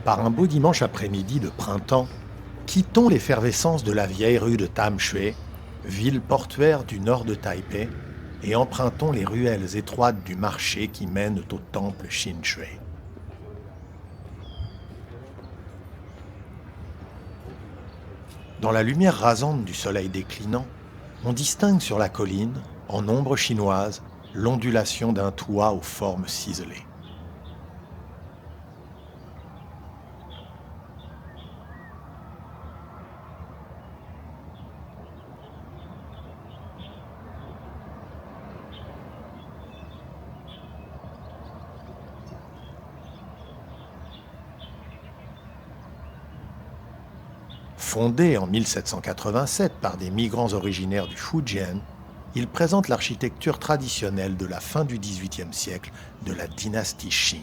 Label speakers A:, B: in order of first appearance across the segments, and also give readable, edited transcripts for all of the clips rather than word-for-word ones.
A: Par un beau dimanche après-midi de printemps, quittons l'effervescence de la vieille rue de Tamshui, ville portuaire du nord de Taipei, et empruntons les ruelles étroites du marché qui mènent au temple Shin-Shui. Dans la lumière rasante du soleil déclinant, on distingue sur la colline, en ombre chinoise, l'ondulation d'un toit aux formes ciselées. Fondé en 1787 par des migrants originaires du Fujian, il présente l'architecture traditionnelle de la fin du XVIIIe siècle de la dynastie Qing.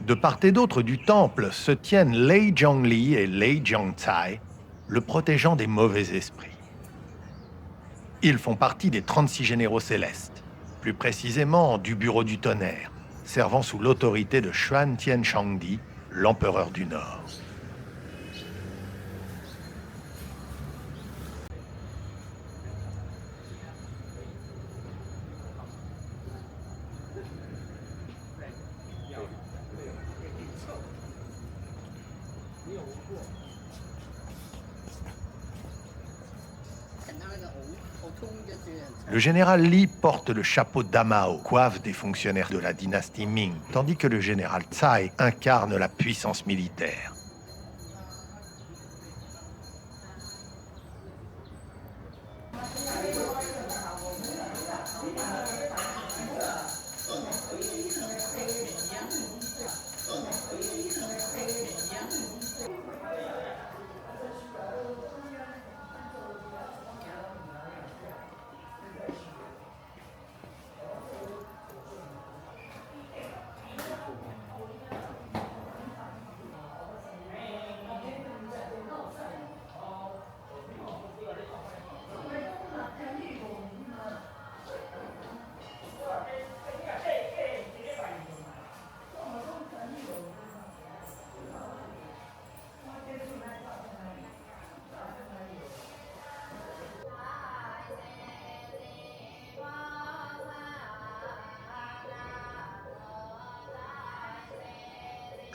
A: De part et d'autre du temple se tiennent Lei Zhongli et Lei Zhongcai, le protégeant des mauvais esprits. Ils font partie des 36 généraux célestes, plus précisément du bureau du tonnerre, servant sous l'autorité de Xuan Tianshangdi, l'empereur du Nord. Le général Li porte le chapeau d'Amao, coiffe des fonctionnaires de la dynastie Ming, tandis que le général Tsai incarne la puissance militaire.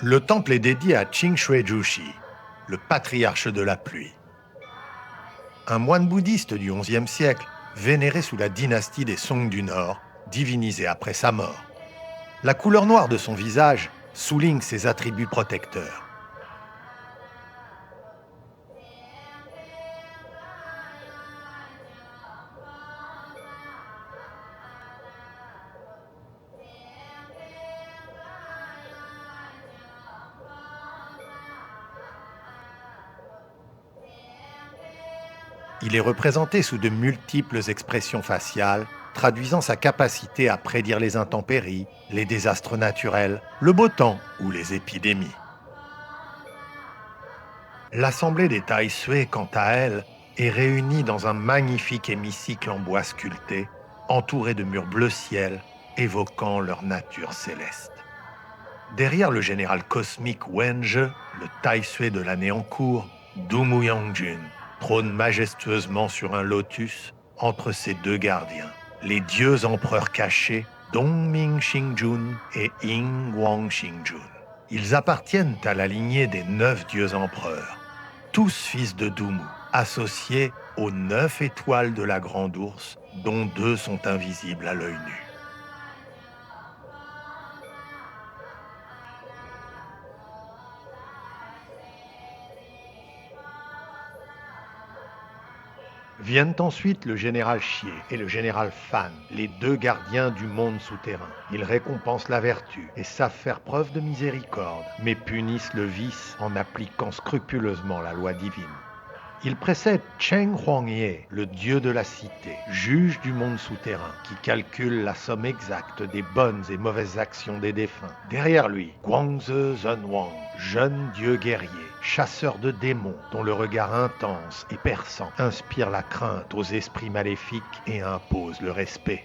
A: Le temple est dédié à Qing Shui Jushi, le patriarche de la pluie. Un moine bouddhiste du XIe siècle, vénéré sous la dynastie des Song du Nord, divinisé après sa mort. La couleur noire de son visage souligne ses attributs protecteurs. Il est représenté sous de multiples expressions faciales, traduisant sa capacité à prédire les intempéries, les désastres naturels, le beau temps ou les épidémies. L'assemblée des Tai Sui, quant à elle, est réunie dans un magnifique hémicycle en bois sculpté, entouré de murs bleu ciel, évoquant leur nature céleste. Derrière le général cosmique Wenzhe, le Tai Sui de l'année en cours, Dumu Yangjun trône majestueusement sur un lotus entre ses deux gardiens, les dieux empereurs cachés Dongming Xingjun et Ying Guang Xingjun. Ils appartiennent à la lignée des 9 dieux empereurs, tous fils de Dumu, associés aux 9 étoiles de la Grande Ourse, dont 2 sont invisibles à l'œil nu. Viennent ensuite le général Xie et le général Fan, les 2 gardiens du monde souterrain. Ils récompensent la vertu et savent faire preuve de miséricorde, mais punissent le vice en appliquant scrupuleusement la loi divine. Ils précèdent Cheng Huangye, le dieu de la cité, juge du monde souterrain, qui calcule la somme exacte des bonnes et mauvaises actions des défunts. Derrière lui, Guangze Zhenwang, jeune dieu guerrier, chasseur de démons, dont le regard intense et perçant inspire la crainte aux esprits maléfiques et impose le respect.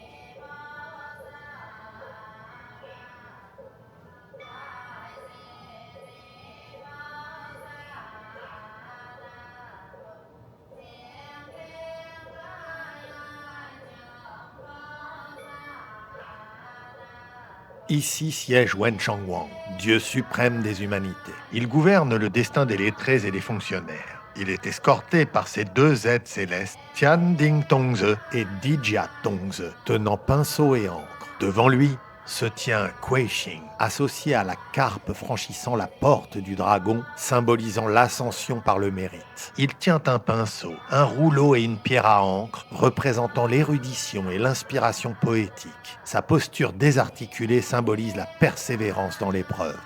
A: Ici siège Wen Changwang, dieu suprême des humanités. Il gouverne le destin des lettrés et des fonctionnaires. Il est escorté par ses deux aides célestes, Tian Ding Tongze et Dijia Tongze, tenant pinceau et encre. Devant lui se tient Kuei Xing, associé à la carpe franchissant la porte du dragon, symbolisant l'ascension par le mérite. Il tient un pinceau, un rouleau et une pierre à encre, représentant l'érudition et l'inspiration poétique. Sa posture désarticulée symbolise la persévérance dans l'épreuve.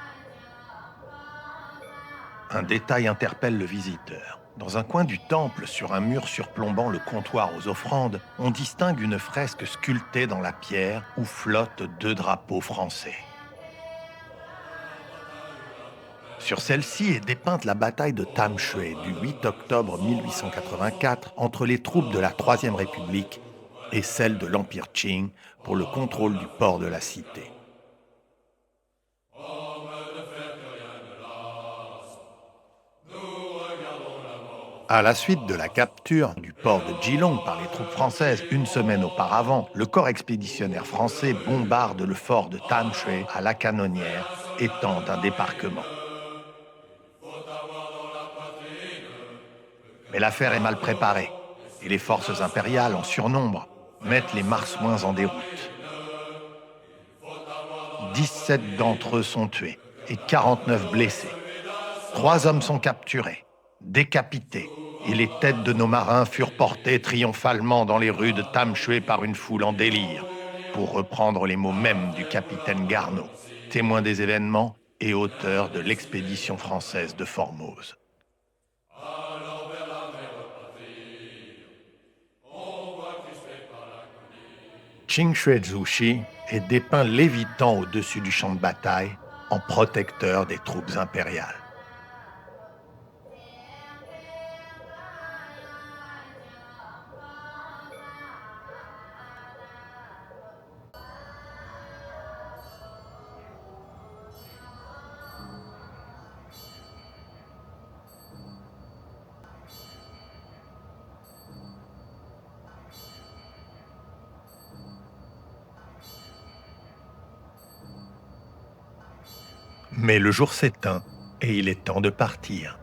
A: Un détail interpelle le visiteur. Dans un coin du temple, sur un mur surplombant le comptoir aux offrandes, on distingue une fresque sculptée dans la pierre où flottent deux drapeaux français. Sur celle-ci est dépeinte la bataille de Tamshui du 8 octobre 1884 entre les troupes de la Troisième République et celles de l'Empire Qing pour le contrôle du port de la cité. À la suite de la capture du port de Geelong par les troupes françaises une semaine auparavant, le corps expéditionnaire français bombarde le fort de Tamshui à la canonnière et tente un débarquement. Mais l'affaire est mal préparée et les forces impériales, en surnombre, mettent les marsouins en déroute. 17 d'entre eux sont tués et 49 blessés. 3 hommes sont capturés, décapités, et les têtes de nos marins furent portées triomphalement dans les rues de Tamshui par une foule en délire, pour reprendre les mots mêmes du capitaine Garneau, témoin des événements et auteur de l'expédition française de Formose. Qingxue Zushi est dépeint lévitant au-dessus du champ de bataille en protecteur des troupes impériales. Mais le jour s'éteint et il est temps de partir.